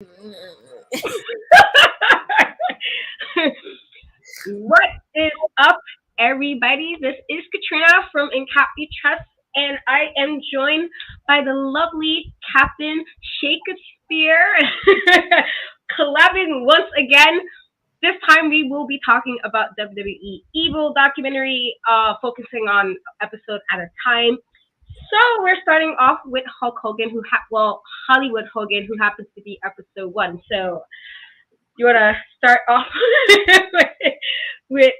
What is up, everybody? This is Katrina from Incapacity Trust, and I am joined by the lovely Captain Shakespeare, collabing once again. This time we will be talking about WWE Evil documentary, focusing on episode at a time. So we're starting off with Hulk Hogan, Hollywood Hogan, who happens to be episode one. So you want to start off with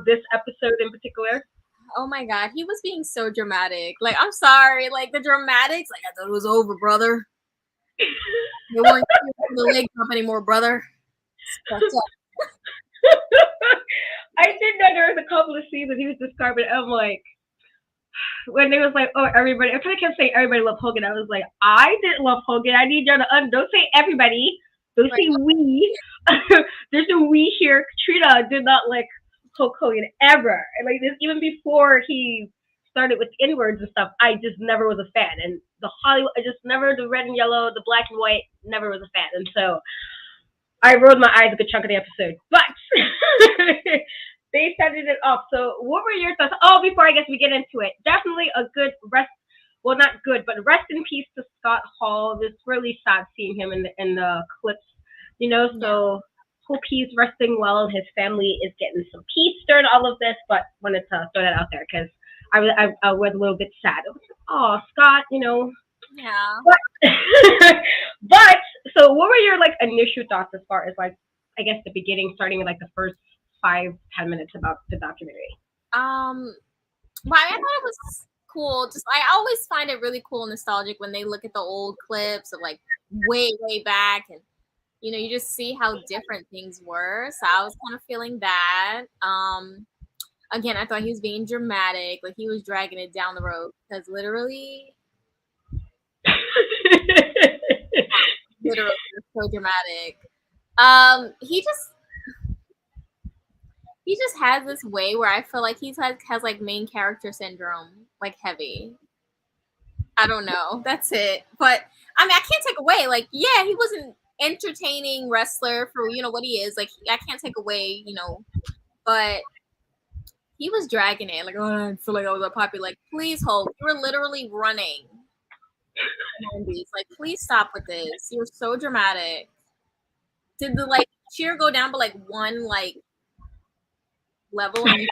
this episode in particular? Oh my god, he was being so dramatic. Like, I'm sorry, like the dramatics. Like, I thought it was over, brother. They weren't the leg up anymore, brother. I did know there was a couple of scenes that he was describing. I'm like, when they was like, oh, everybody. I kind of kept saying everybody loved Hogan. I was like, I didn't love Hogan. I need y'all to don't say everybody. Don't say we. There's a we here. Katrina did not like Hulk Hogan ever. And like this, even before he started with N-words and stuff, I just never was a fan. And the Hollywood, I just never, the red and yellow, the black and white, never was a fan. And so I rolled my eyes a good chunk of the episode. But they started it off. So what were your thoughts? Oh, before I guess we get into it, definitely a good rest. Well, not good, but rest in peace to Scott Hall. It's really sad seeing him in the clips, So hope he's resting well and his family is getting some peace during all of this. But wanted to throw that out there because I was a little bit sad. I was like, oh, Scott, Yeah. But so what were your initial thoughts as far as I guess the beginning, starting with the first 5-10 minutes about the documentary? Well, I thought it was cool. Just I always find it really cool and nostalgic when they look at the old clips of way back, and you just see how different things were. So I was kind of feeling that. Again, I thought he was being dramatic, like he was dragging it down the road because literally so dramatic. He just has this way where I feel like he has main character syndrome, heavy. I don't know. That's it. But I mean, I can't take away. Yeah, he was an entertaining wrestler for what he is. I can't take away, but he was dragging it. Oh, I feel like I was unpopular. Please, Hulk, you were literally running. Please stop with this. You're so dramatic. Did the cheer go down by one level? And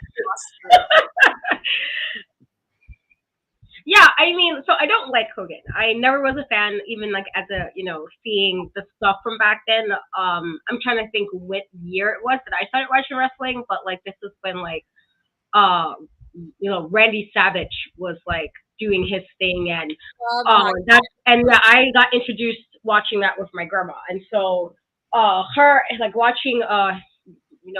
Yeah, I mean, so I don't like Hogan. I never was a fan, even as a seeing the stuff from back then. I'm trying to think what year it was that I started watching wrestling, but this is when Randy Savage was doing his thing, and I got introduced watching that with my grandma, and so her watching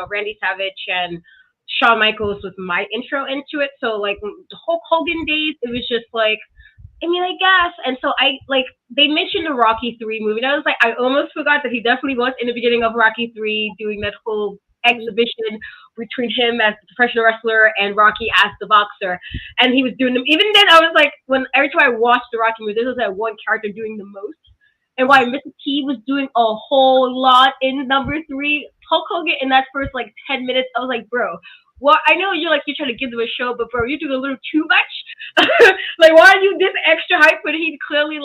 Randy Savage and Shawn Michaels was my intro into it. So the Hulk Hogan days, it was just I guess. And so they mentioned the Rocky 3 movie, and I was I almost forgot that he definitely was in the beginning of Rocky 3 doing that whole exhibition between him as the professional wrestler and Rocky as the boxer, and he was doing them. Even then, I was when every time I watched the Rocky movie, this was that one character doing the most, and why Mr. T was doing a whole lot in number 3. Hulk Hogan in that first 10 minutes, I was bro, well, I know you're trying to give them a show, but bro, you're doing a little too much. Why are you this extra hype when he clearly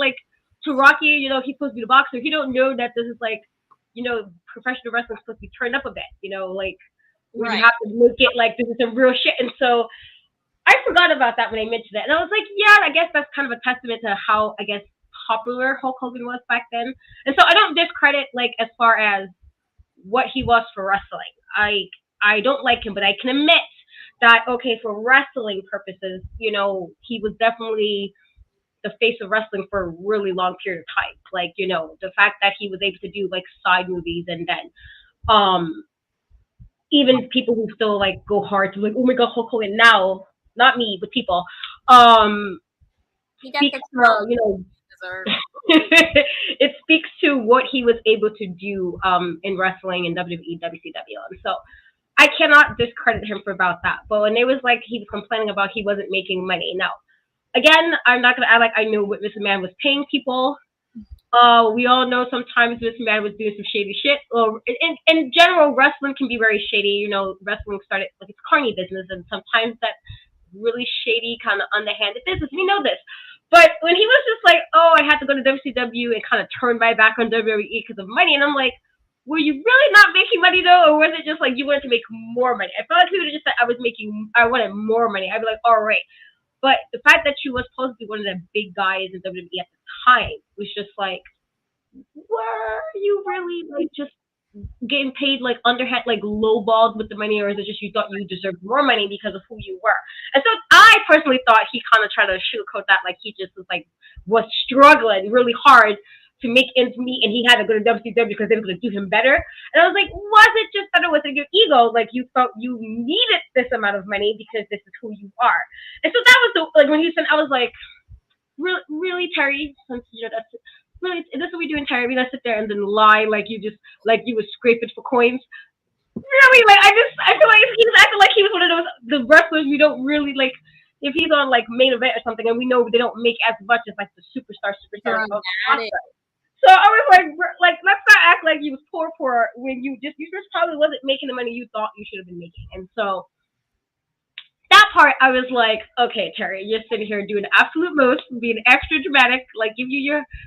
to Rocky, he's supposed to be the boxer. He don't know that this is professional wrestling supposed to be turned up a bit, right. You have to look at this is some real shit. And so I forgot about that when they mentioned it. And I was yeah, I guess that's kind of a testament to how, I guess, popular Hulk Hogan was back then. And so I don't discredit as far as what he was for wrestling. I don't like him, but I can admit that, okay, for wrestling purposes, he was definitely the face of wrestling for a really long period of time. The fact that he was able to do side movies, and then even people who still go hard to oh my god, Hulk Hogan now, not me, but people speaks it speaks to what he was able to do in wrestling in WWE, WCW. And so I cannot discredit him for about that. But when it was he was complaining about he wasn't making money. Now, again, I'm not gonna act like I knew what Mr. Man was paying people. We all know sometimes this man was doing some shady shit. Or in general, wrestling can be very shady. You know, wrestling started like it's carny business, and sometimes that really shady kind of underhanded business. We know this. But when he was just like, oh, I had to go to WCW and kind of turn my back on WWE because of money, and I'm like, were you really not making money though, or was it just like you wanted to make more money? I felt like he would have just said I wanted more money. I'd be like, all right. But the fact that she was supposed to be one of the big guys in WWE at the time was just like, were you really like just getting paid like underhand, like lowballed with the money, or is it just you thought you deserved more money because of who you were? And so I personally thought he kind of tried to sugarcoat that, like he just was struggling really hard to make ends meet, and he had to go to WCW because they were going to do him better. And I was like, was it just that it was like your ego, like you felt you needed this amount of money because this is who you are? And so that was the like when he said, I was like, really, Terry, since that's really, is this what we do in Terry? We don't sit there and then lie like you just like you were scraping for coins. Really, like I feel like he was acting like he was one of those the wrestlers we don't really like. If he's on like main event or something, and we know they don't make as much as like the superstars. So I was like let's not act like you was poor when you just probably wasn't making the money you thought you should have been making. And so that part, I was like, okay, Terry, you're sitting here doing the absolute most, being extra dramatic, like give you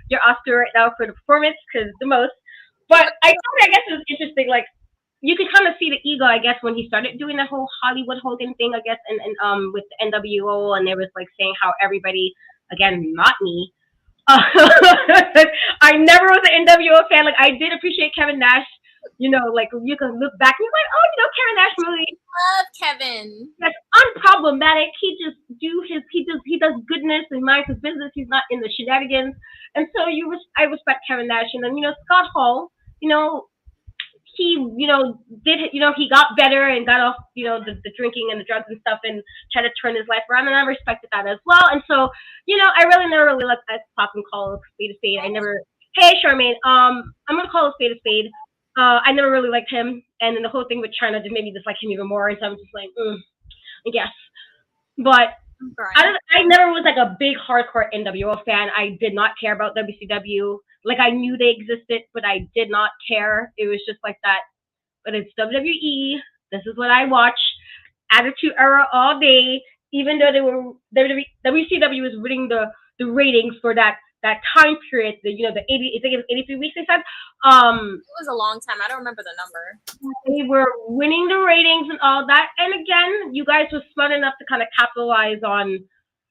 your Oscar right now for the performance, because the most. But I guess it was interesting, like you can kind of see the ego, I guess, when he started doing the whole Hollywood Hogan thing, I guess, and with the NWO, and they was like saying how everybody, again, not me. I never was an NWO fan. Like I did appreciate Kevin Nash. You know, like you can look back and you're like, oh, Kevin Nash really love Kevin. That's unproblematic. He does goodness and minds his business. He's not in the shenanigans. And so I respect Kevin Nash. And then Scott Hall, he did he got better and got off the drinking and the drugs and stuff and tried to turn his life around, and I respected that as well. And so I really never really let that stop and call a spade a spade. I never. Hey Charmaine, I'm gonna call a spade a spade. I never really liked him, and then the whole thing with China just made me dislike him even more. And so I'm just like, I guess. But I never was like a big hardcore NWO fan. I did not care about WCW. Like I knew they existed, but I did not care. It was just like that. But it's WWE. This is what I watch. Attitude Era all day. Even though they were WCW was winning the ratings for that time period, the 80, I think it was 83 weeks they said. It was a long time. I don't remember the number. They were winning the ratings and all that. And again, you guys were smart enough to kind of capitalize on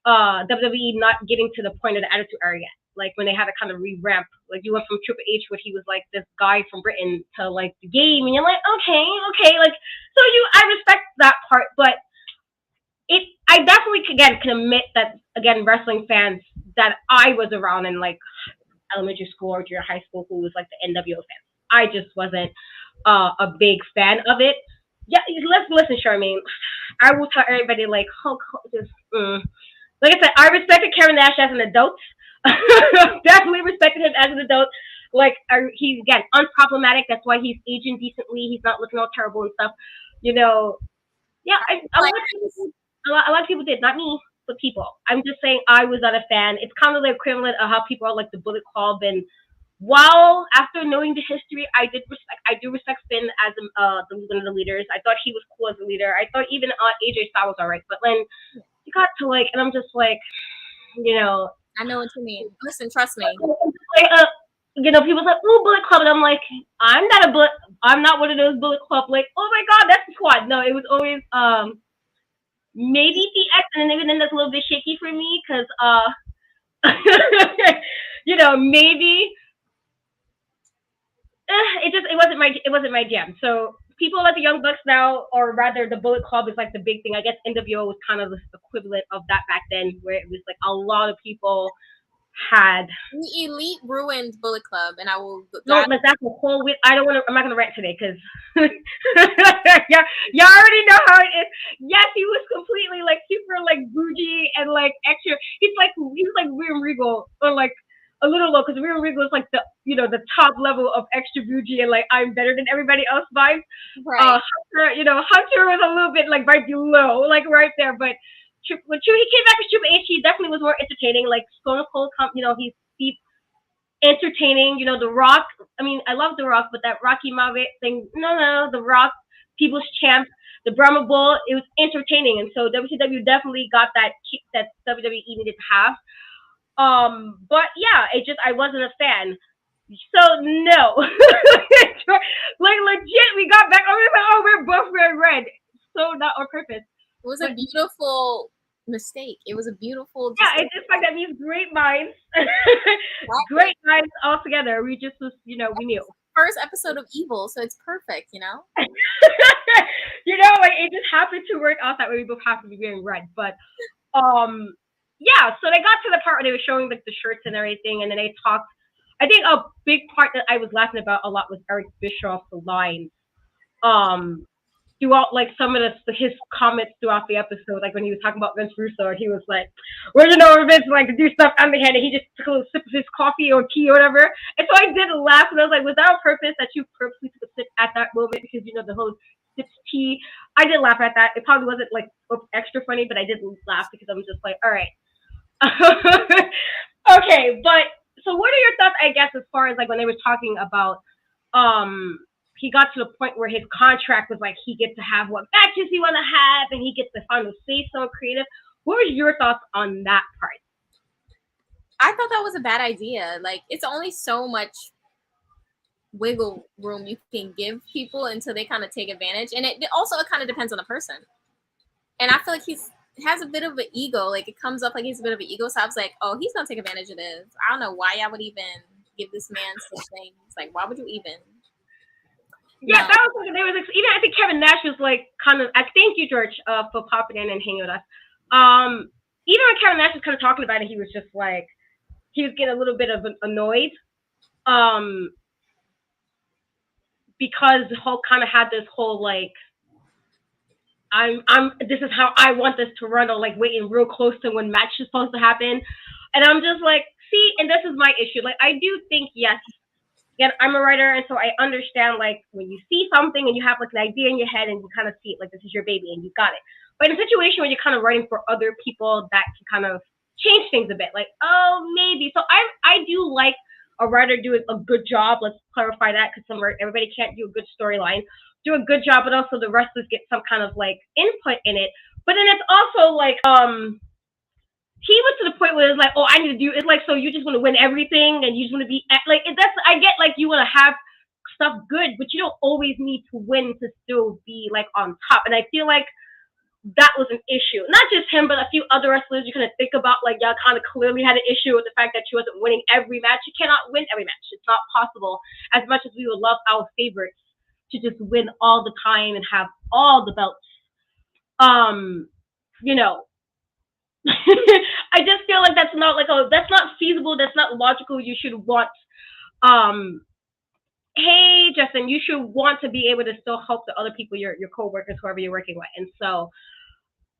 WWE not getting to the point of the Attitude Era yet. Like when they had to kind of re-ramp. Like you went from Triple H, where he was like this guy from Britain, to like the game, and you're like, okay, like so I respect that part, but I definitely again can admit that again wrestling fans that I was around in like elementary school or junior high school who was like the NWO fans. I just wasn't a big fan of it. Yeah, let's listen, Charmaine. I will tell everybody like, like I said, I respected Kevin Nash as an adult. Definitely respected him as an adult. Like he's again unproblematic. That's why he's aging decently. He's not looking all terrible and stuff. Yeah, a lot of people did, not me, but people. I'm just saying I was not a fan. It's kind of the equivalent of how people are like the Bullet Club. And while after knowing the history, I do respect Finn as one of the leaders. I thought he was cool as a leader. I thought even AJ Styles was alright. But when you got to like, and I'm just like, I know what you mean. Listen, trust me. Like, people's like, "Ooh, Bullet Club," and I'm like, I'm not one of those Bullet Club. Like, oh my God, that's the squad. No, it was always maybe DX, and even then that's a little bit shaky for me because maybe it wasn't my jam. So people like the Young Bucks now, or rather the Bullet Club is like the big thing. I guess NWO was kind of the equivalent of that back then, where it was like a lot of people had. The Elite ruined Bullet Club, and I will. No, but that's a whole. I'm not gonna rant today because yeah, you already know how it is. Yes, he was completely like super like bougie and like extra. He was like William Regal, or like a little low, because William Regal is like the the top level of extra bougie and like I'm better than everybody else vibes. Right. Hunter was a little bit like right below, like right there, but. When he came back as Triple H, he definitely was more entertaining. Like Stone Cold, entertaining. You know, The Rock. I mean, I love The Rock, but that Rocky Maivia thing. No, The Rock, People's Champ, the Brahma Bull. It was entertaining, and so WCW definitely got that kick that WWE needed to have. But yeah, it just I wasn't a fan. So no, like legit, we got back. We're both wearing red. So not on purpose. It was a beautiful mistake. It was a beautiful. Yeah, it's just like that means great minds, great minds all together. We just was, we knew. First episode of Evil, so it's perfect, like it just happened to work out that way. We both have to be wearing red, but yeah. So they got to the part where they were showing like the shirts and everything, and then they talked. I think a big part that I was laughing about a lot was Eric Bischoff's lines. Throughout like some of his comments throughout the episode, like when he was talking about Vince Russo, and he was like, "Well, Vince like to do stuff underhanded." He just took a little sip of his coffee or tea or whatever, and so I did laugh, and I was like, "Was that on purpose that you purposely took a sip at that moment because the whole sips tea?" I did laugh at that. It probably wasn't like extra funny, but I did laugh because I was just like, "All right, okay." But so, what are your thoughts? I guess as far as like when they were talking about he got to the point where his contract was like he gets to have what matches he want to have, and he gets to final say so creative. What was your thoughts on that part? I thought that was a bad idea. Like, it's only so much wiggle room you can give people until they kind of take advantage, and it kind of depends on the person. And I feel like he has a bit of an ego. Like, it comes up like he's a bit of an ego. So I was like, oh, he's gonna take advantage of this. I don't know why I would even give this man such things. Like, why would you even? Yeah, that was like, there was even I think Kevin Nash was like kind of. I thank you, George, for popping in and hanging with us. Even when Kevin Nash was kind of talking about it, he was just like he was getting a little bit of annoyed, because Hulk kind of had this whole like this is how I want this to run, or like waiting real close to when match is supposed to happen, and I'm just like, see, and this is my issue. Like I do think yes. Again, I'm a writer, and so I understand, like, when you see something and you have, like, an idea in your head and you kind of see it, like, this is your baby and you got it. But in a situation where you're kind of writing for other people, that can kind of change things a bit. Like, oh, maybe. So I do like a writer doing a good job. Let's clarify that, because everybody can't do a good storyline. Do a good job, but also the wrestlers get some kind of, like, input in it. But then it's also, like, he went to the point where it's like, oh, I need to do. It's like, so you just want to win everything, and you just want to be like. That's I get like you want to have stuff good, but you don't always need to win to still be like on top. And I feel like that was an issue. Not just him, but a few other wrestlers. You kind of think about like y'all kind of clearly had an issue with the fact that she wasn't winning every match. You cannot win every match. It's not possible. As much as we would love our favorites to just win all the time and have all the belts, I just feel like that's not feasible. That's not logical. You should want, hey Justin, you should want to be able to still help the other people, your coworkers, whoever you're working with. And so,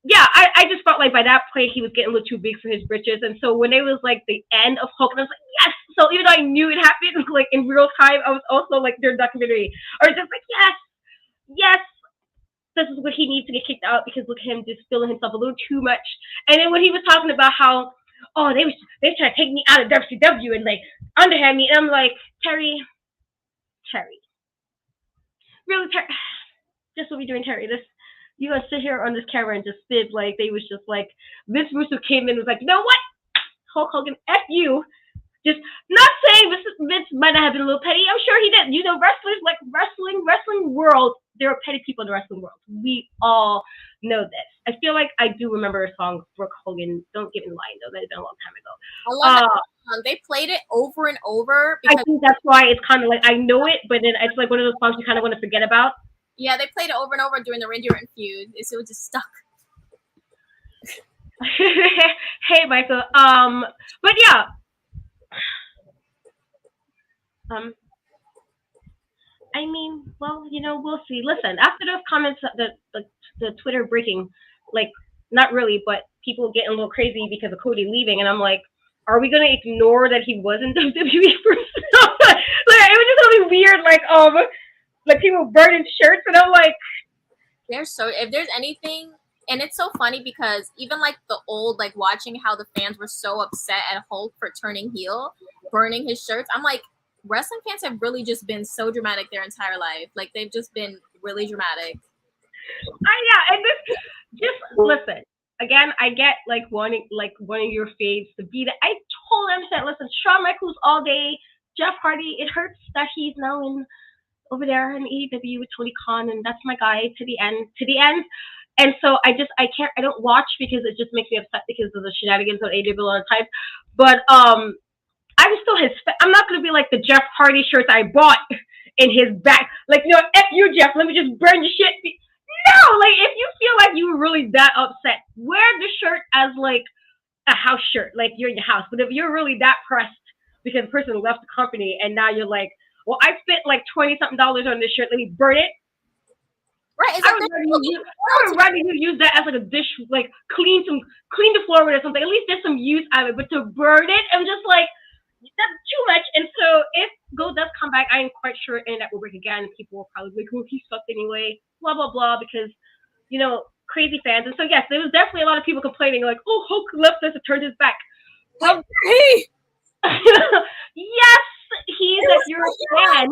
yeah, I just felt like by that point he was getting a little too big for his britches. And so when it was like the end of Hogan, I was like, yes. So even though I knew it happened like in real time, I was also like their documentary, or just like yes. This is what he needs to get kicked out, because look at him just feeling himself a little too much. And then when he was talking about how, oh, they trying to take me out of WCW and like underhand me, and I'm like, Terry, really, Terry, this what we doing, Terry? This you gonna sit here on this camera and just spit like they was just like Vince Russo came in and was like, you know what, Hulk Hogan, F you. Just not saying Vince might not have been a little petty. I'm sure he did. Wrestlers like wrestling world. There are petty people in the wrestling world. We all know this. I feel like I do remember a song, Brooke Hogan. Don't get in line though. That had been a long time ago. I love that song. They played it over and over. I think that's why it's kind of like I know it, but then it's like one of those songs you kind of want to forget about. Yeah, they played it over and over during the Randy Orton feud. So it was just stuck. Hey, Michael. But yeah. I mean, well, we'll see. Listen, after those comments, the Twitter breaking, like, not really, but people getting a little crazy because of Cody leaving, and I'm like, are we gonna ignore that he wasn't WWE first? Like, it was just really weird, like people burning shirts, and I'm like, if there's anything And it's so funny because even like the old, like watching how the fans were so upset at Hulk for turning heel, burning his shirts. I'm like, wrestling fans have really just been so dramatic their entire life. Like they've just been really dramatic. Yeah, and this just listen. Again, I get wanting your faves to be there. I totally understand. Listen, Shawn Michaels all day, Jeff Hardy. It hurts that he's now in over there in AEW with Tony Khan, and that's my guy to the end. To the end. And so I can't I don't watch because it just makes me upset because of the shenanigans on AEW all the time. But I'm still I'm not gonna be like the Jeff Hardy shirts I bought in his back. Like, F you, Jeff. Let me just burn your shit. No, like if you feel like you were really that upset, wear the shirt as like a house shirt, like you're in your house. But if you're really that pressed because the person left the company and now you're like, well, I spent like $20 something on this shirt, let me burn it. Right? I would rather you use that as like a dish, like clean the floor with or something. At least there's some use out of it. But to burn it, I'm just like, that's too much. And so if Gold does come back, I am quite sure Internet will break again. People will probably be like, oh, he sucked anyway, blah blah blah, because crazy fans. And so yes, there was definitely a lot of people complaining like, oh, Hulk left us and turned his back. Well, yes, he's a you're a fan,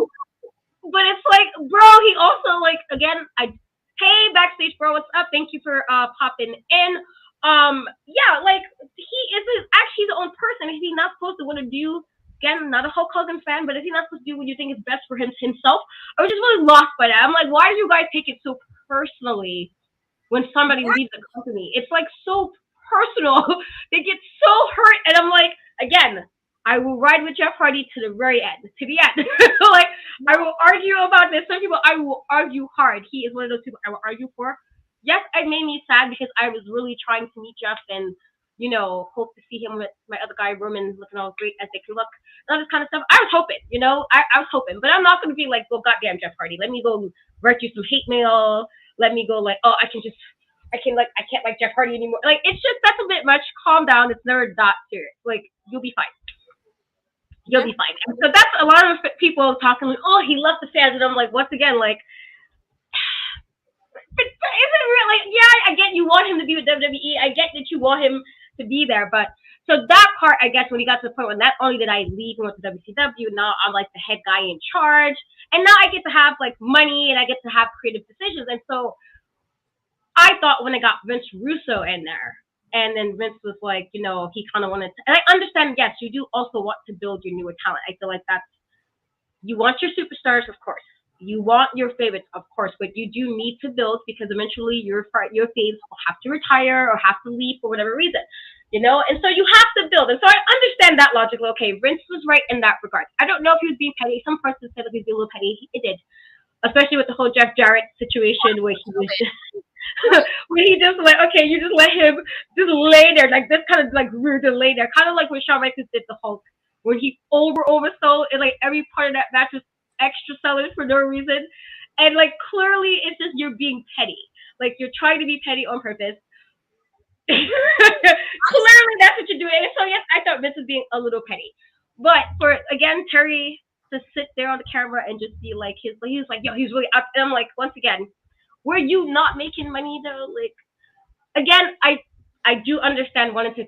but it's like, bro, he also like again, hey backstage bro, what's up? Thank you for popping in. Yeah, like he isn't actually his own person. Is he not supposed to want to do? Again, not a Hulk Hogan fan, but is he not supposed to do what you think is best for himself? I was just really lost by that. I'm like, why do you guys take it so personally when somebody leaves the company? It's like so personal. They get so hurt, and I'm like, again, I will ride with Jeff Hardy to the very end, to the end. Like, I will argue about this. Some people I will argue hard. He is one of those people I will argue for. Yes, it made me sad because I was really trying to meet Jeff and, hope to see him with my other guy, Roman, looking all great as they can look, and all this kind of stuff. I was hoping, I was hoping. But I'm not going to be like, well, goddamn, Jeff Hardy, let me go write you some hate mail. Let me go like, oh, I can't like Jeff Hardy anymore. Like, it's just, that's a bit much. Calm down. It's never that serious. Like, you'll be fine. You'll be fine. And so that's a lot of people talking like, oh, he left the fans. And I'm like, once again, like, is it real? Like, yeah, I get you want him to be with WWE. I get that you want him to be there. But so that part, I guess, when he got to the point where not only did I leave and went to WCW, now I'm like the head guy in charge. And now I get to have like money and I get to have creative decisions. And so I thought when I got Vince Russo in there, and then Vince was like, he kind of wanted to, and I understand, yes, you do also want to build your newer talent. I feel like you want your superstars, of course. You want your favorites, of course, but you do need to build because eventually your faves will have to retire or have to leave for whatever reason, and so you have to build. And so I understand that logically. Okay, Vince was right in that regard. I don't know if he was being petty. Some persons said that he was being a little petty. It did, especially with the whole Jeff Jarrett situation where he was just when he just like, okay, you just let him just lay there, like this kind of like rude to lay there, kind of like when Shawn Michaels did the Hulk, when he oversold and like every part of that match was extra sellers for no reason, and like clearly it's just you're being petty, like you're trying to be petty on purpose. Clearly that's what you're doing. And so yes, I thought Vince was being a little petty, but for again Terry to sit there on the camera and just be like he was like, yo, he's really up. And I'm like, once again, were you not making money though? Like, again, I do understand wanting to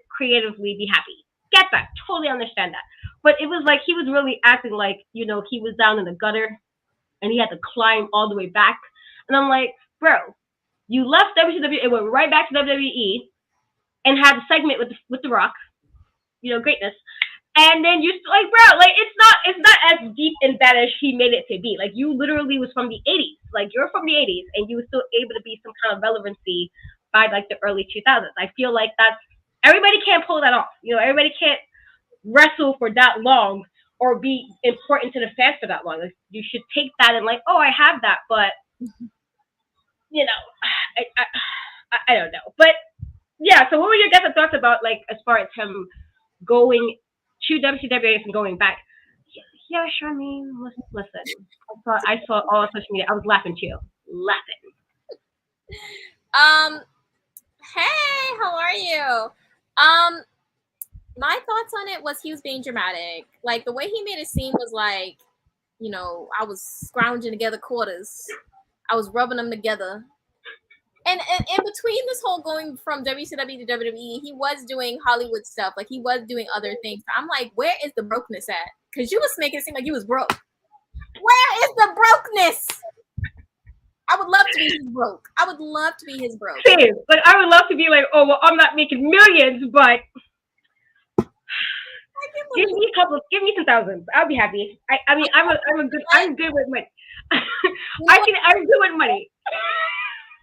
creatively be happy. Get that, totally understand that. But it was like he was really acting like he was down in the gutter and he had to climb all the way back. And I'm like, bro, you left WCW and went right back to WWE and had a segment with the Rock, greatness. And then you're like, bro, like it's not as deep and bad as he made it to be. Like you literally was from the 80s. Like you're from the 80s and you were still able to be some kind of relevancy by like the early 2000s. I feel like that's everybody can't pull that off. Everybody can't wrestle for that long or be important to the fans for that long. Like, you should take that and like, oh, I have that, but I don't know. But yeah, so what were your guys' thoughts about like as far as him going to WCW and going back? Yeah, sure. I mean, listen. I saw all on social media. I was laughing too. Laughing. Hey, how are you? My thoughts on it was he was being dramatic. Like the way he made it seem was like, I was scrounging together quarters. I was rubbing them together. And in between this whole going from WCW to WWE, he was doing Hollywood stuff. Like, he was doing other things. I'm like, where is the brokenness at? Because you was making it seem like you was broke. Where is the brokenness? I would love to be his broke. I would love to be his broke. Same. Like, I would love to be like, oh, well, I'm not making millions, but give me some thousands. I'll be happy. I mean, I'm good with money. I'm good with money.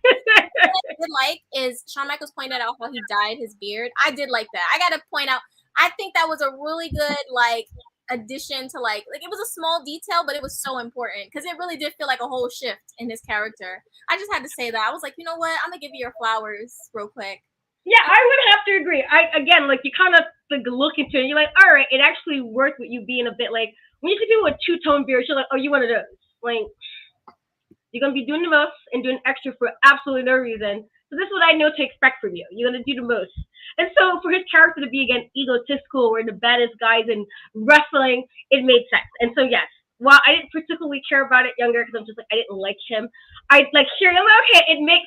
What I did like is Shawn Michaels pointed out how he dyed his beard. I did like that. I gotta point out, I think that was a really good like addition to like it was a small detail, but it was so important because it really did feel like a whole shift in his character. I just had to say that. I was like, you know what? I'm gonna give you your flowers real quick. Yeah, I would have to agree. Again, like, you kind of like look into it, and you're like, all right, it actually worked with you being a bit like when you see people with two-tone beards, you're like, oh, you one of those. Like, you're gonna be doing the most and doing extra for absolutely no reason. So this is what I know to expect from you. You're gonna do the most. And so for his character to be again egotistical, we're the baddest guys in wrestling, it made sense. And so yes, while I didn't particularly care about it younger because I'm just like I didn't like him, I like hearing I'm like, okay, it made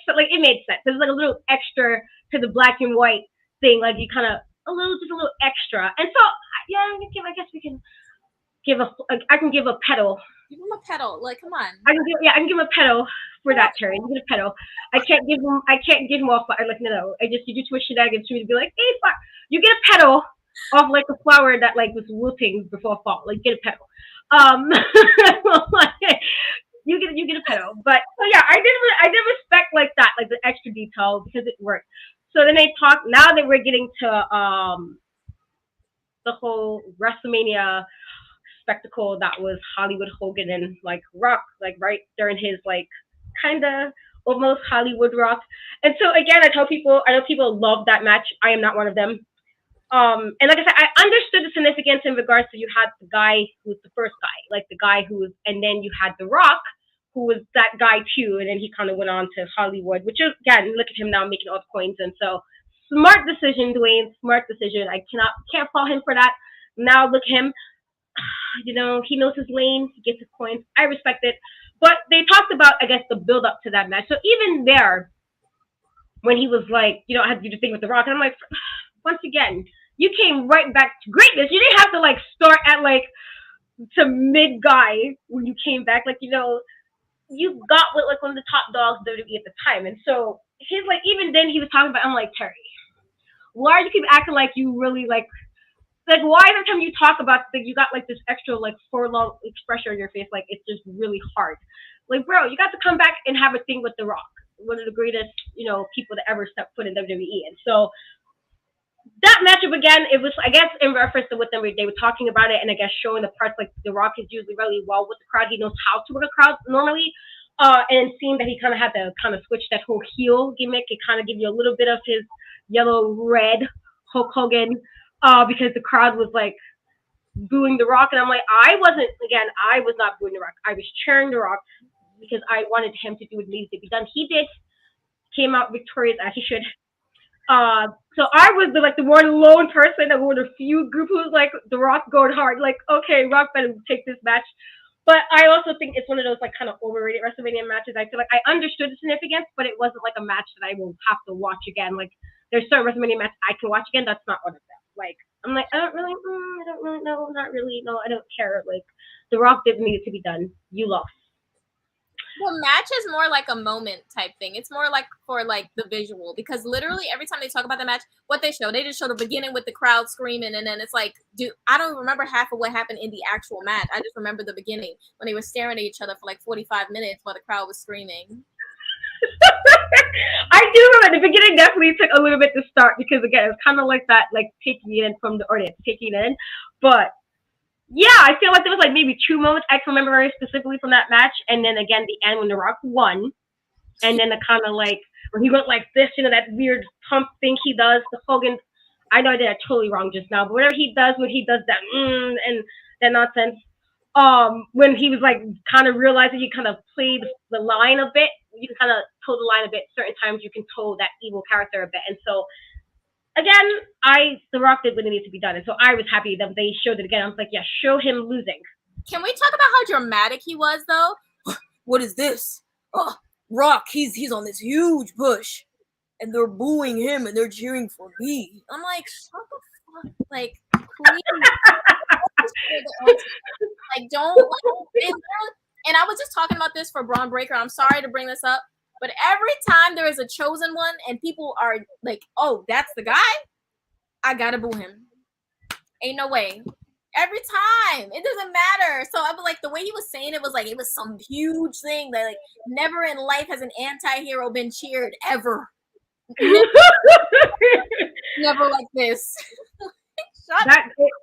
sense. There's like a little extra to the black and white thing, like you kind of just a little extra. And so yeah, I guess we can I can give a pedal. Give him a pedal. Like, come on. I can give him a pedal for that, Terry. Give him a pedal. I can't give him off. Like, no. You do too much shenanigans to me to be like, hey, you get a pedal off like a flower that like was wilting before fall. Like, get a pedal. You get a pedal. But so yeah, I did respect like that, like the extra detail because it worked. So then they talk. Now that we're getting to the whole WrestleMania spectacle that was Hollywood Hogan and like Rock, like right during his like kind of almost Hollywood Rock. And so again, I know people love that match. I am not one of them. And like I said, I understood the significance in regards to you had the guy who was the first guy, like the guy who was, and then you had The Rock, who was that guy too, and then he kind of went on to Hollywood, which is, again, look at him now making all the coins. And so smart decision, Dwayne, smart decision. I can't fault him for that. Now look at him. He knows his lane. He gets his coins. I respect it. But they talked about, I guess, the build up to that match. So even there, when he was like, I had to do the thing with The Rock, and I'm like, once again, you came right back to greatness. You didn't have to like start at like some mid guy when you came back. Like, you got with like one of the top dogs of WWE at the time. And so his like, even then he was talking about, I'm like, Terry, why do you keep acting like you really like why every time you talk about you got like this extra like forlorn expression on your face, like it's just really hard. Like, bro, you got to come back and have a thing with The Rock, one of the greatest, people that ever stepped foot in WWE. And so that matchup again, it was, I guess, in reference to what they were talking about it, and I guess showing the parts like The Rock is usually really well with the crowd. He knows how to work a crowd normally. And seeing that he kind of had to kind of switch that whole heel gimmick, it kind of give you a little bit of his yellow red Hulk Hogan. Because the crowd was like booing The Rock, and I'm like, I was not booing The Rock. I was cheering The Rock because I wanted him to do what needed to be done. He did, came out victorious as he should. So I was the one lone person that were the few group who was like, The Rock going hard. Like, okay, Rock better take this match. But I also think it's one of those like kind of overrated WrestleMania matches. I feel like I understood the significance, but it wasn't like a match that I will have to watch again. Like, there's certain WrestleMania matches I can watch again. That's not one of them. Like, I'm like, I don't really know, not really, no, I don't care. Like, The Rock didn't need it to be done. You lost. Well, match is more like a moment type thing. It's more like for like the visual, because literally every time they talk about the match, what they just show the beginning with the crowd screaming, and then it's like, dude, I don't remember half of what happened in the actual match. I just remember the beginning when they were staring at each other for like 45 minutes while the crowd was screaming. I do remember the beginning definitely took a little bit to start because again it's kind of like that, like taking it in from the audience, taking it in. But yeah, I feel like there was like maybe 2 moments I can remember very specifically from that match, and then again the end when The Rock won, and then the kind of like when he went like this, that weird pump thing he does. The Hogan, I know I did that totally wrong just now, but whatever he does when he does that and that nonsense. When he was like kind of realizing he kind of played the line a bit, you can kind of toe the line a bit. Certain times you can toe that evil character a bit. And so again, The Rock did what needed to be done. And so I was happy that they showed it again. I was like, yeah, show him losing. Can we talk about how dramatic he was though? What is this? Oh, Rock, he's on this huge push, and they're booing him and they're cheering for me. I'm like, shut the fuck, like, please. Like, don't like, and I was just talking about this for Braun Breaker. I'm sorry to bring this up, but every time there is a chosen one and people are like, oh, that's the guy, I gotta boo him. Ain't no way. Every time. It doesn't matter. So I was like, the way he was saying it was like it was some huge thing that like never in life has an anti-hero been cheered ever. Never like this.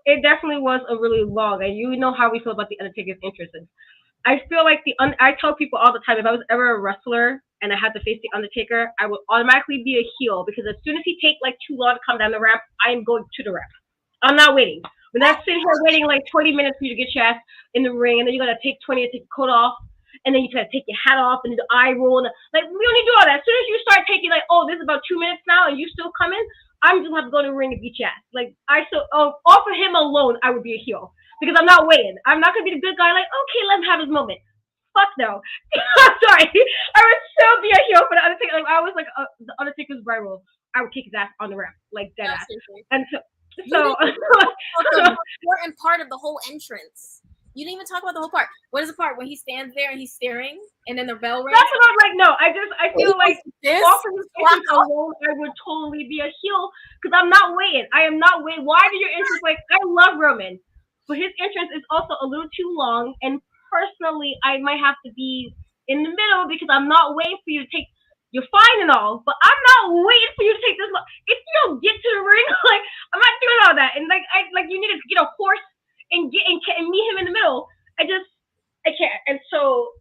It definitely was a really long, and you know how we feel about the Undertaker's interests. I feel like I tell people all the time, if I was ever a wrestler and I had to face the Undertaker, I would automatically be a heel, because as soon as he takes like too long to come down the ramp, I am going to the ramp. I'm not waiting. When I'm sitting here waiting like 20 minutes for you to get your ass in the ring, and then you gotta take 20 to take your coat off, and then you gotta take your hat off and do the eye roll. Like, we don't need to do all that. As soon as you start taking like, oh, this is about 2 minutes now, and you still coming, I'm just gonna have to go to the ring and beat your ass. Like, off of him alone, I would be a heel, because I'm not waiting. I'm not gonna be the good guy. Like, okay, let him have his moment. Fuck no. I'm sorry. I would still be a heel for the Undertaker. Like, I was like the Undertaker's rival. I would kick his ass on the ramp, like dead ass. And so the important part of the whole entrance. You didn't even talk about the whole part. What is the part when he stands there and he's staring, and then the bell rings? That's what I'm like. No, I feel like off of his entrance alone, I would totally be a heel, because I'm not waiting. I am not waiting. Why do your entrance, like, I love Roman, but his entrance is also a little too long, and personally, I might have to be in the middle, because I'm not waiting for you to take. You're fine and all, but I'm not waiting for you to take this long. If you don't get to the ring, like, I'm not doing all that. And you need to get a horse and meet him in the middle. I can't. And so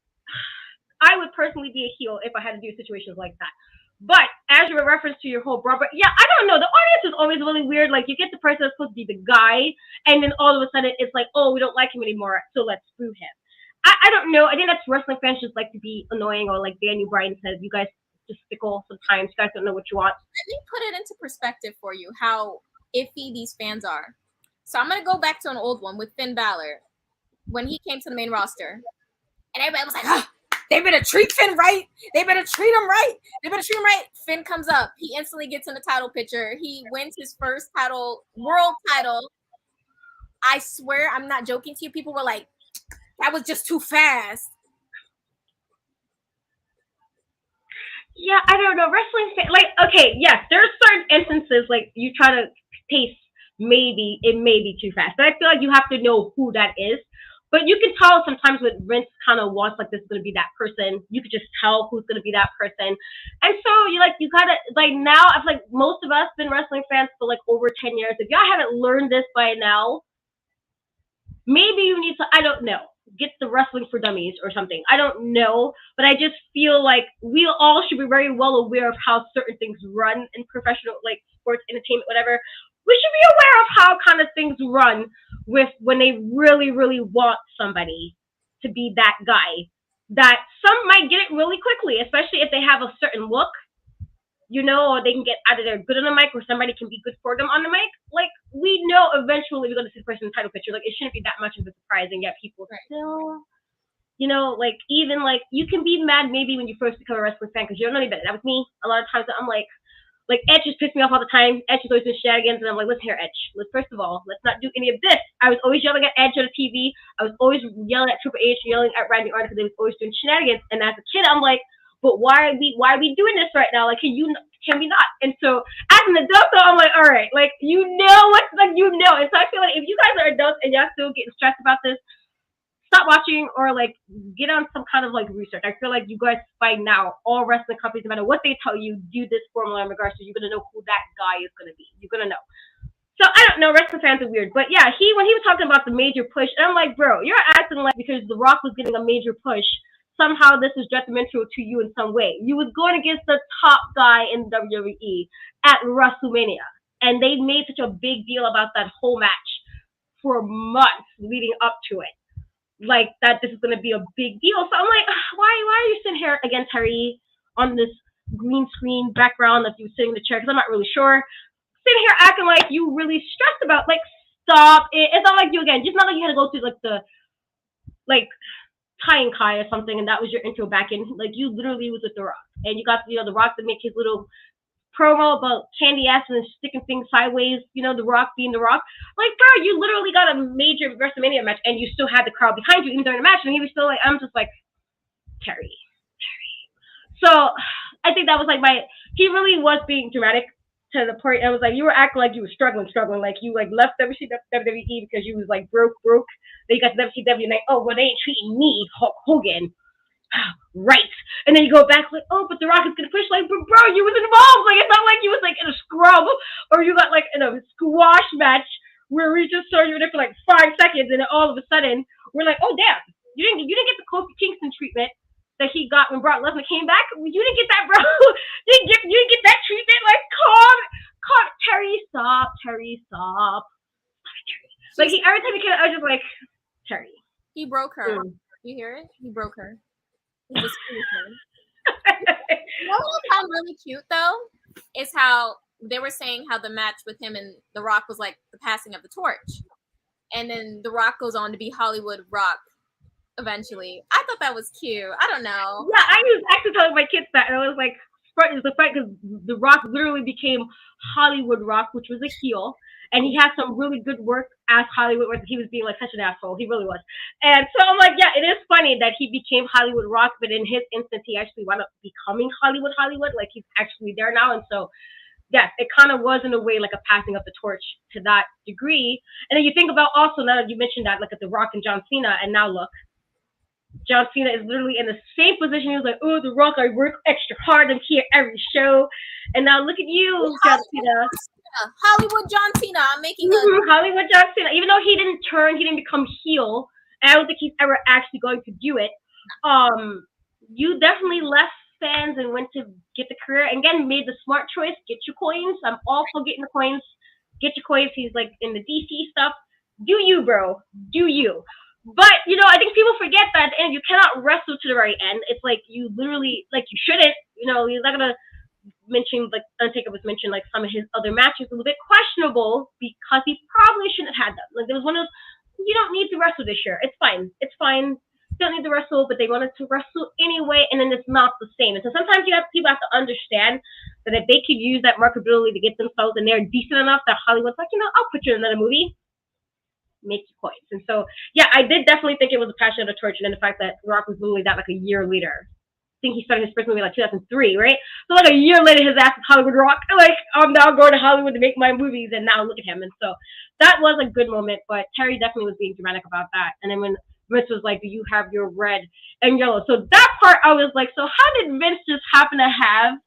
I would personally be a heel if I had to do situations like that. But as you were reference to your whole brother, yeah, I don't know. The audience is always really weird. Like, you get the person that's supposed to be the guy, and then all of a sudden it's like, oh, we don't like him anymore, so let's boo him. I don't know. I think that's wrestling fans just like to be annoying, or like Daniel Bryan said, you guys just fickle sometimes. You guys don't know what you want. Let me put it into perspective for you how iffy these fans are. So I'm gonna go back to an old one with Finn Balor when he came to the main roster, and everybody was like, oh, they better treat Finn right. They better treat him right. They better treat him right. Finn comes up. He instantly gets in the title picture. He wins his first world title. I swear, I'm not joking to you. People were like, that was just too fast. Yeah, I don't know. Wrestling, like, okay, yes, there are certain instances, like, you try to pace, maybe, it may be too fast. But I feel like you have to know who that is. But you can tell sometimes when Vince kind of wants, like, this is going to be that person. You could just tell who's going to be that person. And so, you gotta, like, now, I feel like most of us been wrestling fans for, like, over 10 years. If y'all haven't learned this by now, maybe you need to, I don't know, get the Wrestling for Dummies or something. I don't know, but I just feel like we all should be very well aware of how certain things run in professional, like, sports, entertainment, whatever. We should be aware of how kind of things run with when they really, really want somebody to be that guy. That some might get it really quickly, especially if they have a certain look, or they can get either they're good on the mic or somebody can be good for them on the mic. Like, we know eventually we're going to see the person in the title picture. Like, it shouldn't be that much of a surprise, and yet people still, like, even, like, you can be mad maybe when you first become a wrestling fan because you don't know any better. That was me. A lot of times I'm like Edge just pissed me off all the time. Edge is always doing shenanigans, and I'm like, listen here, Edge. First of all, let's not do any of this. I was always yelling at Edge on the TV. I was always yelling at Triple H, yelling at Randy Orton because they was always doing shenanigans. And as a kid, I'm like, but why are we doing this right now? Like, can we not? And so as an adult, though, I'm like, all right, like, what's like, And so I feel like if you guys are adults and y'all still getting stressed about this, stop watching or, like, get on some kind of, like, research. I feel like you guys by now, all wrestling companies, no matter what they tell you, do this formula in regards to you're going to know who that guy is going to be. You're going to know. So, I don't know. Wrestling fans are weird. But, yeah, when he was talking about the major push, and I'm like, bro, you're acting like because The Rock was getting a major push, somehow this is detrimental to you in some way. You was going against the top guy in WWE at WrestleMania. And they made such a big deal about that whole match for months leading up to it. Like, that this is going to be a big deal. So I'm like, why are you sitting here again, Terry, on this green screen background that you were sitting in the chair? Because I'm not really sure. Sitting here acting like you really stressed about, like, stop it. It's not like you, again, just not like you had to go through, like, Kai and Kai or something, and that was your intro back in. Like you literally was with The Rock, and you got the Rock to make his little promo about candy ass and sticking things sideways. The Rock being The Rock. Like, bro, you literally got a major WrestleMania match, and you still had the crowd behind you even during the match, and he was still like, I'm just like Terry. So I think that was like he really was being dramatic to the point. I was like, you were acting like you were struggling, like you like left WWE because you was like broke. Then you got to WCW and like, oh well, they ain't treating me, Hulk Hogan, right? And then you go back like, oh, but The Rock is gonna push. Like, but bro, you was involved. Like, it's not like you was like in a scrub or you got like in a squash match where we just saw you there for like 5 seconds, and then all of a sudden we're like, oh damn, you didn't get the Kofi Kingston treatment that he got when Brock Lesnar came back. You didn't get that, bro. you didn't get that treatment. Like, calm, Terry, stop. Like every time he came, I was just like, Terry. He broke her. You hear it? He broke her. He just her. You know what I found really cute though is how they were saying how the match with him and The Rock was like the passing of the torch, and then The Rock goes on to be Hollywood Rock eventually. I thought that was cute. I don't know. Yeah, I was actually telling my kids that, and I was like, it was the fact because The Rock literally became Hollywood Rock, which was a heel, and he had some really good work as Hollywood, where he was being like such an asshole. He really was. And so I'm like, yeah, it is funny that he became Hollywood Rock, but in his instance, he actually wound up becoming Hollywood. Like he's actually there now, and so. Yes, it kind of was in a way like a passing of the torch to that degree. And then you think about also now that you mentioned that, like at The Rock and John Cena, and now look, John Cena is literally in the same position. He was like, oh, The Rock, I work extra hard. I'm here every show. And now look at you, John Cena. Hollywood John Cena. I'm making Hollywood John Cena. Even though he didn't become heel, and I don't think he's ever actually going to do it. You definitely left fans and went to get the career. And again, made the smart choice. Get your coins. I'm all for getting the coins. Get your coins. He's like in the DC stuff. Do you, bro? Do you? But I think people forget that, and you cannot wrestle to the very end. It's like you literally, like you shouldn't. You're not gonna mention like Undertaker was mentioned like some of his other matches a little bit questionable because he probably shouldn't have had them. Like there was one of those, you don't need to wrestle this year. It's fine. You don't need to wrestle, but they wanted to wrestle anyway, and then it's not the same. And so sometimes people have to understand that if they could use that marketability to get themselves and they're decent enough that Hollywood's like, I'll put you in another movie. Make your points. And so, yeah, I did definitely think it was a passion of the torch, and then the fact that Rock was literally that like a year later. I think he started his first movie like 2003, right? So like a year later, his ass is Hollywood Rock. Like, I'm now going to Hollywood to make my movies, and now look at him. And so that was a good moment, but Terry definitely was being dramatic about that. And then when Vince was like, do you have your red and yellow? So that part, I was like, so how did Vince just happen to have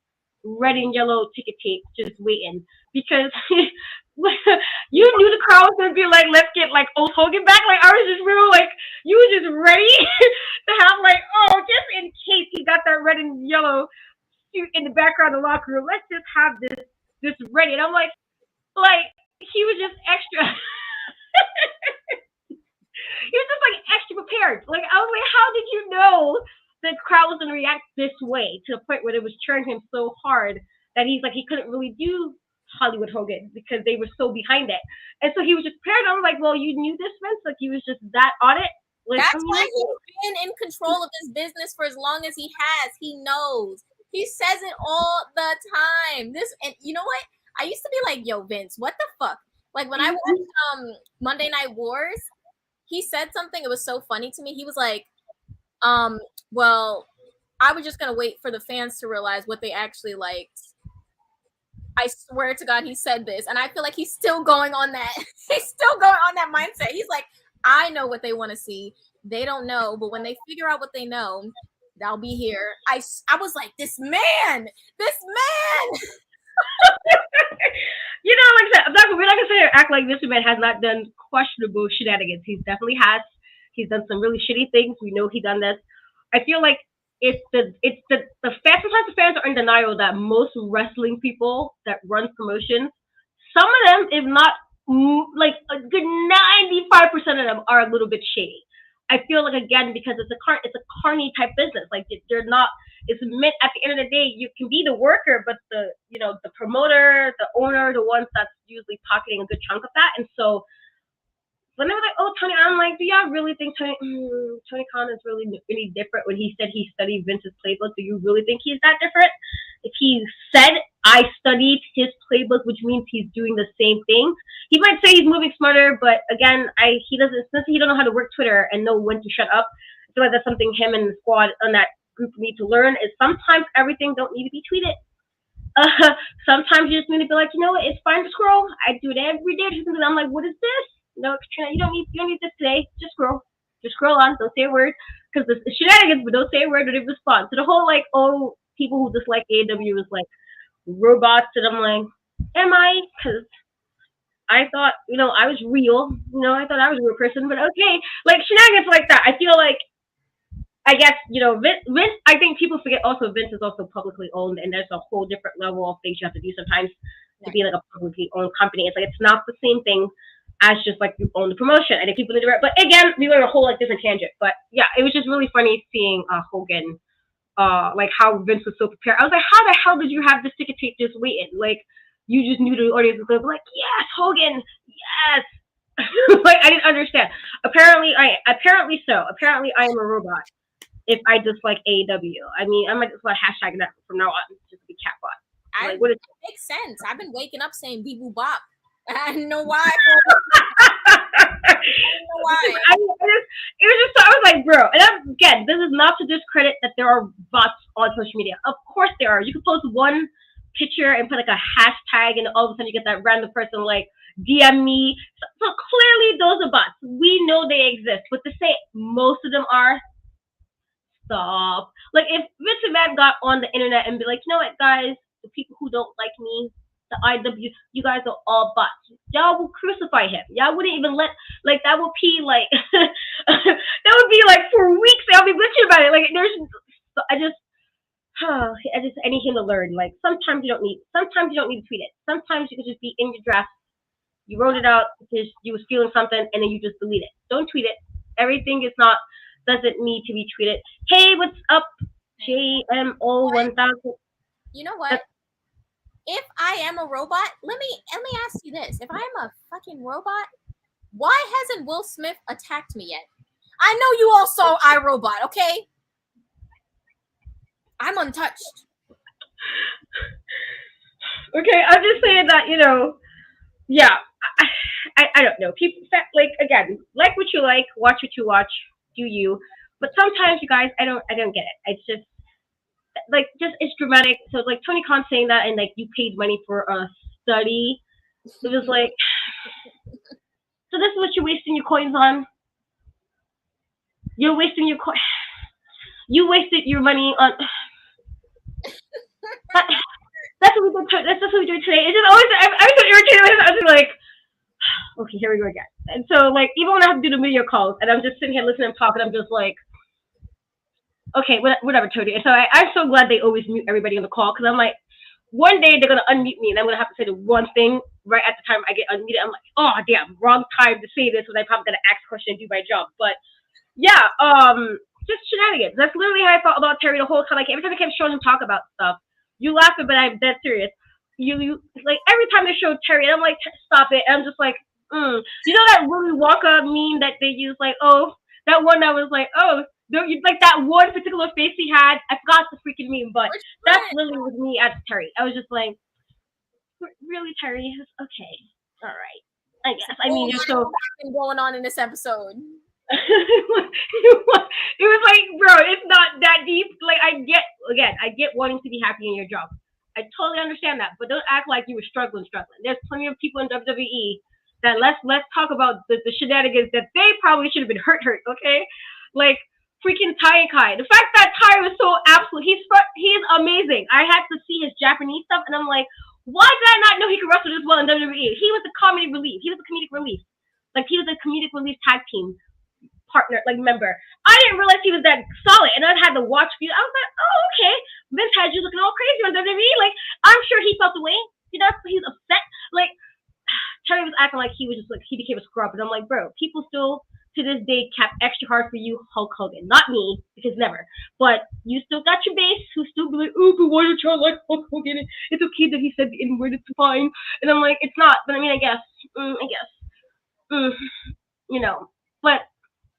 red and yellow ticket tape just waiting? Because you knew the crowd was gonna be like, let's get like old Hogan back. Like I was just real like you were just ready to have like, oh, just in case he got that red and yellow suit in the background of the locker room, let's just have this ready. And I'm like he was just extra. He was just like extra prepared. Like I was like, how did you know the crowd was gonna react this way to the point where it was cheering him so hard that he's like he couldn't really do Hollywood Hogan because they were so behind it. And so he was just prepared. I was like, well, you knew this, Vince? Like he was just that on it? Like, that's why he's been in control of his business for as long as he has. He knows. He says it all the time. And you know what? I used to be like, yo, Vince, what the fuck? Like when I watched Monday Night Wars, he said something. It was so funny to me. He was like, well, I was just gonna wait for the fans to realize what they actually liked. I swear to God, he said this, and I feel like he's still going on that. He's still going on that mindset. He's like, I know what they want to see. They don't know, but when they figure out what they know, they'll be here. I was like, this man. Like I said, we're not gonna act like this man has not done questionable shenanigans. He definitely has. He's done some really shitty things. We know he done this. I feel like it's the fans. Sometimes the fans are in denial that most wrestling people that run promotions, some of them, if not like a good 95% of them, are a little bit shady. I feel like again because it's a carny type business. Like they're not. It's meant at the end of the day, you can be the worker, but the promoter, the owner, the ones that's usually pocketing a good chunk of that. And so when they were like, "Oh, Tony," I'm like, "Do y'all really think Tony Khan is really any different?" When he said he studied Vince's playbook, do you really think he's that different? If he said, "I studied his playbook," which means he's doing the same thing. He might say he's moving smarter, but again, he doesn't. Since he don't know how to work Twitter and know when to shut up, I feel like that's something him and the squad on that group need to learn. Is sometimes everything don't need to be tweeted. Sometimes you just need to be like, you know what, it's fine to scroll. I do it every day. I'm like, what is this? No, Katrina, you don't need this today. Just scroll. Just scroll on. Don't say a word. Because it's shenanigans, but don't say a word. Don't even respond. So the whole like, oh, people who dislike AEW is like robots, and I'm like, am I? Because I thought, I was real. I thought I was a real person, but okay. Like shenanigans like that. I feel like I guess, Vince, I think people forget also Vince is also publicly owned, and there's a whole different level of things you have to do sometimes to be like a publicly owned company. It's like, it's not the same thing as just like you own the promotion. I think people need to, but again, we were on a whole like different tangent. But yeah, it was just really funny seeing Hogan, like how Vince was so prepared. I was like, how the hell did you have this ticket tape just waiting? Like, you just knew the audience was going to be like, yes, Hogan, yes. Like, I didn't understand. Apparently so. Apparently I am a robot if I dislike AEW. I mean, I might just like hashtag that from now on, just to be catbot. Like, It makes sense. I've been waking up saying "Bee Boo Bop." I don't know why. I don't know why. It was just, I was like, bro. And again, this is not to discredit that there are bots on social media. Of course there are. You can post one picture and put like a hashtag, and all of a sudden you get that random person like DM me. So clearly those are bots. We know they exist. But to say most of them are, stop. Like, if Vince McMahon got on the internet and be like, you know what, guys, the people who don't like me, the IW, you guys are all bots. Y'all will crucify him. Y'all wouldn't even let, like, that would be like, that would be like for weeks. I'll be bitching about it. Like, I need him to learn. Like, sometimes you don't need to tweet it. Sometimes you can just be in your draft. You wrote it out because you was feeling something, and then you just delete it. Don't tweet it. Everything doesn't need to be tweeted. Hey, what's up, JMO1000? You know what? If I am a robot, let me ask you this: if I am a fucking robot, why hasn't Will Smith attacked me yet? I know you all saw iRobot, okay? I'm untouched. Okay, I'm just saying that, yeah. I don't know. People, like, again, like what you like, watch what you watch, do you. But sometimes, you guys, I don't get it. It's just like, it's dramatic. So like Tony Khan saying that, and like, you paid money for a study. It was like, so this is what you're wasting your coins on. You're wasting your coin. You wasted your money on. That's what we do. That's what we do today. It's just always. I'm so irritated. I was just like, okay, here we go again. And so, like, even when I have to do the video calls, and I'm just sitting here listening and talking, I'm just like, okay, whatever, Tony. And so I'm so glad they always mute everybody on the call, because I'm like, one day they're gonna unmute me, and I'm gonna have to say the one thing right at the time I get unmuted. I'm like, oh damn, wrong time to say this, when I probably gotta ask a question and do my job. But yeah, just shenanigans. That's literally how I felt about Terry the whole time. Like, every time I kept showing him talk about stuff, you laughing, but I'm dead serious. You like, every time they showed Terry, and I'm like, stop it. And I'm just like, You know that Willy Wonka meme that they use, like, oh, that one that was like, oh, like that one particular face he had. I forgot the freaking meme, but that's literally with me as Terry. I was just like, really, Terry? Okay, all right. I guess. I mean, you're so going on in this episode. It was like, bro, it's not that deep. Like, I get wanting to be happy in your job. I totally understand that, but don't act like you were struggling. There's plenty of people in WWE that let's talk about the shenanigans that they probably should have been hurt. Okay, like freaking Ty and Kai. The fact that Ty was so absolute, he's amazing. I had to see his Japanese stuff, and I'm like, why did I not know he could wrestle this well in WWE? He was a comedy relief. Like, he was a comedic relief tag team partner, like, member. I didn't realize he was that solid, and I had to watch you. I was like, oh, okay. Vince had you looking all crazy on WWE. Like, I'm sure he felt the way. He's upset. Like, Terry was acting like he was just like, he became a scrub, and I'm like, bro, people still to this day cap extra hard for you, Hulk Hogan. Not me, because never. But you still got your base who still be like, oh, but why don't y'all like Hulk Hogan? It's okay that he said the N word. It's fine. And I'm like, it's not. But I mean, I guess. But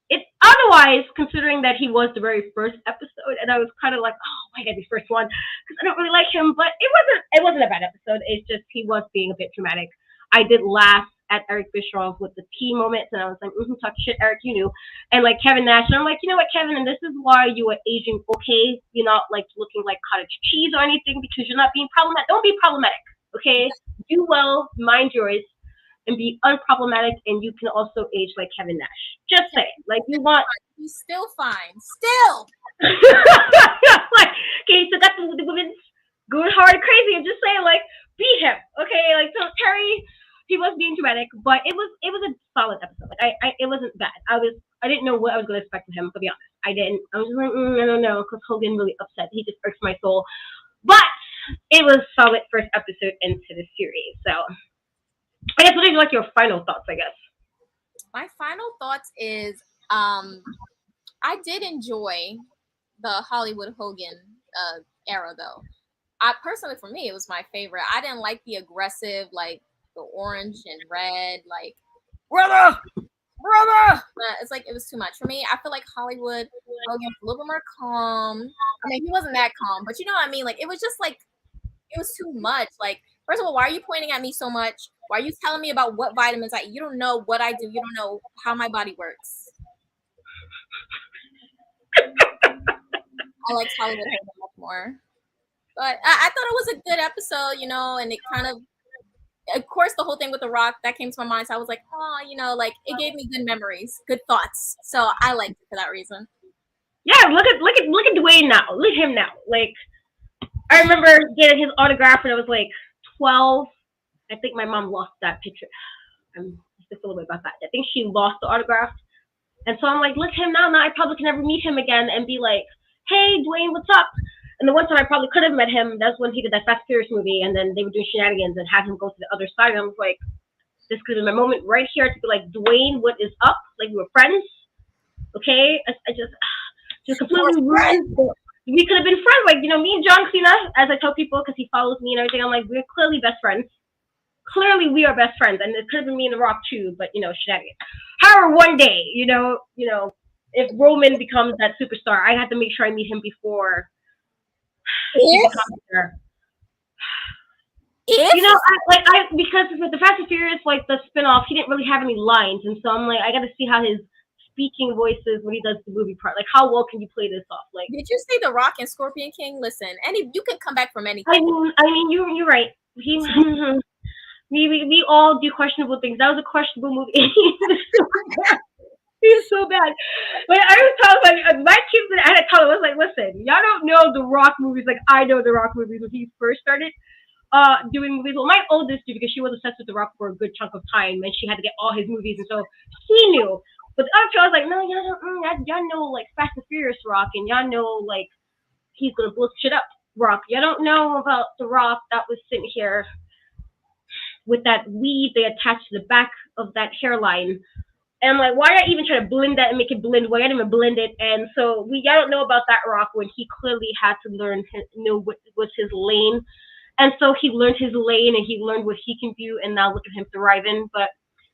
it otherwise, considering that he was the very first episode, and I was kind of like, oh, why did I be first one? Because I don't really like him, but it wasn't a bad episode. It's just he was being a bit dramatic. I did laugh at Eric Bischoff with the tea moments, and I was like, talk shit, Eric, you knew. And like Kevin Nash, and I'm like, you know what, Kevin, and this is why you are aging okay. You're not like looking like cottage cheese or anything because you're not being problematic. Don't be problematic, okay? Do well, mind yours, and be unproblematic, and you can also age like Kevin Nash. Just say, like you want. He's still fine. Still. Like, okay, so got the women's going hard crazy and just saying like beat him, okay? Like so Terry, he was being dramatic, but it was a solid episode. Like it wasn't bad. I didn't know what I was gonna expect from him, to be honest. I didn't. I was just like I don't know, because Hogan really upset. He just irks my soul, but it was solid first episode into the series. So I guess what are like your final thoughts? I guess my final thoughts is I did enjoy the Hollywood Hogan era though. I personally, for me, it was my favorite. I didn't like the aggressive, like the orange and red, like brother. It's like it was too much for me. I feel like Hollywood Hogan was a little bit more calm. I mean, he wasn't that calm, but you know what I mean. Like it was just like it was too much. Like first of all, why are you pointing at me so much? Why are you telling me about what vitamins I eat? You don't know what I do. You don't know how my body works. I liked Hollywood Hogan much more. But I thought it was a good episode, and it kind of course, the whole thing with The Rock, that came to my mind. So I was like, oh, like it gave me good memories, good thoughts. So I liked it for that reason. Yeah, look at Dwayne now. Look at him now. Like, I remember getting his autograph when I was like 12. I think my mom lost that picture. I'm just a little bit about that. I think she lost the autograph. And so I'm like, look at him now. Now I probably can never meet him again and be like, hey, Dwayne, what's up? And the one time I probably could have met him, that's when he did that Fast and Furious movie, and then they were doing shenanigans and had him go to the other side. And I was like, this could have been my moment right here to be like, Dwayne, what is up? Like, we were friends, okay? I just completely ruined. We could have been friends, like, me and John Cena, as I tell people, because he follows me and everything, I'm like, we're clearly best friends. Clearly, we are best friends, and it could have been me and The Rock too, but shenanigans. However, one day, if Roman becomes that superstar, I have to make sure I meet him before. If because with the Fast and Furious, like the spinoff, he didn't really have any lines, and so I'm like, I got to see how his speaking voice is when he does the movie part. Like, how well can you play this off? Like, did you say The Rock and Scorpion King? Listen, you can come back from anything. I mean, you're right. We all do questionable things. That was a questionable movie. He was so bad. Like I was telling my kids that I had to tell them, I was like, listen, y'all don't know The Rock movies like I know The Rock movies when he first started doing movies. Well, my oldest did because she was obsessed with The Rock for a good chunk of time and she had to get all his movies, and so she knew. But the other two, I was like, no, y'all know like Fast and Furious Rock, and y'all know like he's gonna blow shit up Rock. Y'all don't know about The Rock that was sitting here with that weed they attached to the back of that hairline. And I'm like, why not even try to blend that and make it blend? Why not even blend it? And so I don't know about that Rock when he clearly had to know what was his lane. And so he learned his lane and he learned what he can do, and now look at him thriving. But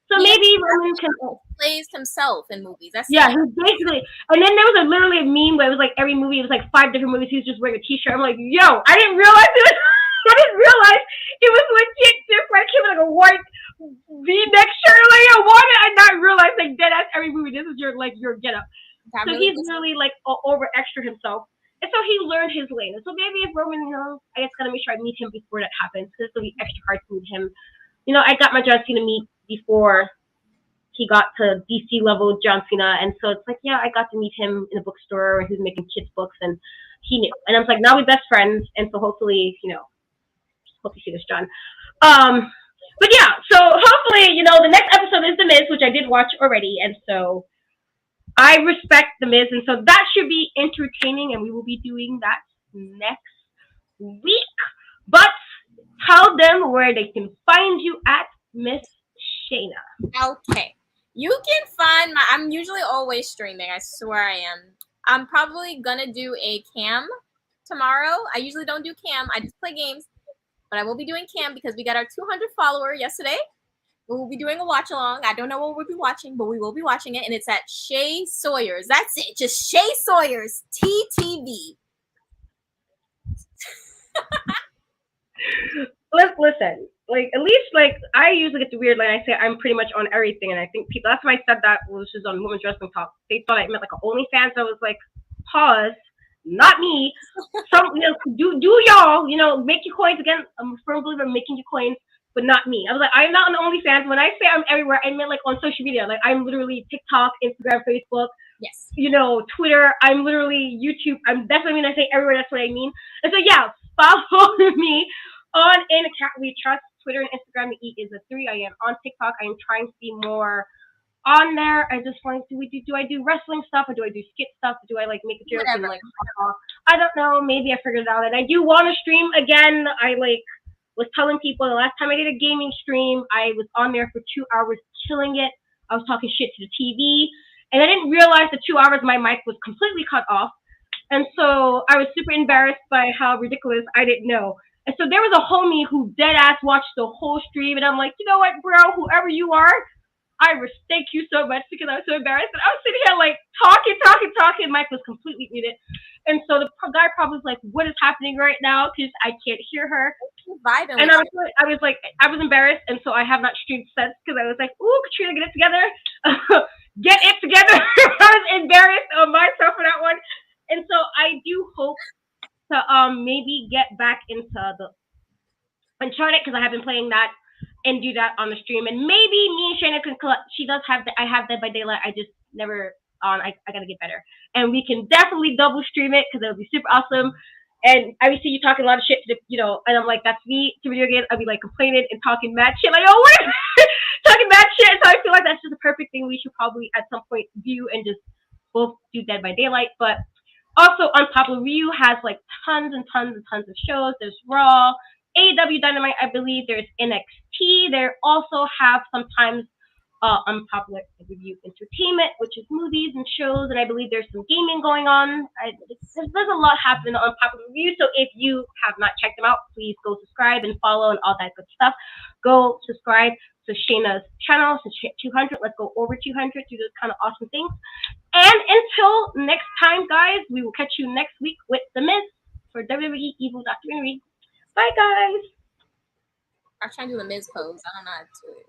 so maybe Roman can plays himself in movies. That's he basically. And then there was literally a meme where it was like every movie, it was like 5 different movies. He was just wearing a T-shirt. I'm like, yo, I didn't realize it. I didn't realize it was legit different. He was like a white V-neck shirt. Like, yo, why did I not realize like that's every movie? This is your getup. So he's really like over extra himself. And so he learned his lane. And so maybe if Roman, I just gotta make sure I meet him before that happens, because it'll be extra hard to meet him. I got my John Cena meet before he got to DC level John Cena, and so it's like, yeah, I got to meet him in a bookstore. He was making kids books, and he knew. And I was like, now we're best friends, and so hopefully, hope you see this, John. But yeah, so hopefully, the next episode is The Miz, which I did watch already, and so I respect The Miz, and so that should be entertaining, and we will be doing that next week. But tell them where they can find you at, Miss Shayna. Okay. You can find I'm usually always streaming. I swear I am. I'm probably gonna do a cam tomorrow. I usually don't do cam. I just play games. But I will be doing cam because we got our 200 follower yesterday. We'll be doing a watch along. I don't know what we'll be watching, but we will be watching it, and it's at Shay Sawyer's. That's it. Just Shay Sawyer's TTV. Listen, like at least like I usually get the weird line. I say I'm pretty much on everything, and I think people. That's why I said that was just on Women's Wrestling Talk. They thought I meant like an OnlyFans. I was like, pause, not me. Some do y'all make your coins again. I'm a firm believer in making your coins, but not me. I was like, I'm not on OnlyFans. When I say I'm everywhere, I mean like on social media. Like I'm literally TikTok, Instagram, Facebook. Yes. Twitter. I'm literally YouTube. That's what I mean. I say everywhere. That's what I mean. And so yeah, follow me on In Cat We Trust. Twitter and Instagram. The E is a 3. I am on TikTok. I am trying to be more on there. I just want to do I do wrestling stuff or do I do skit stuff? Do I like make a joke and like I don't know. Maybe I figured it out. And I do want to stream again. I like was telling people the last time I did a gaming stream, I was on there for 2 hours killing it. I was talking shit to the TV. And I didn't realize the 2 hours my mic was completely cut off. And so I was super embarrassed by how ridiculous I didn't know. And so there was a homie who dead ass watched the whole stream, and I'm like, you know what, bro, whoever you are, I respect you so much because I was so embarrassed. And I was sitting here like talking. Mike was completely muted. And so the guy probably was like, what is happening right now? Because I can't hear her. And I was embarrassed. And so I have not streamed since because I was like, ooh, Katrina, get it together. Get it together. I was embarrassed on myself for that one. And so I do hope to maybe get back into the Uncharted because I have been playing that and do that on the stream. And maybe me and Shayna can collect. She does have I have Dead by Daylight. I just never on. I gotta get better. And we can definitely double stream it because it'll be super awesome. And I see you talking a lot of shit to and I'm like, that's me to video games. I'll be like complaining and talking mad shit. Like, oh, what? Talking mad shit. So I feel like that's just a perfect thing we should probably at some point do and just both do Dead by Daylight. But also, Unpopular Review has like tons and tons and tons of shows. There's Raw, AEW Dynamite, I believe. There's NXT. They also have sometimes Unpopular Review Entertainment, which is movies and shows. And I believe there's some gaming going on. There's a lot happening on Unpopular Review. So if you have not checked them out, please go subscribe and follow and all that good stuff. Go subscribe to Shayna's channel, to 200. Let's go over 200. Do those kind of awesome things. And until next time, guys, we will catch you next week with The Miz for WWE Evil documentary. Bye, guys. I'm trying to do the Miz pose. I don't know how to do it.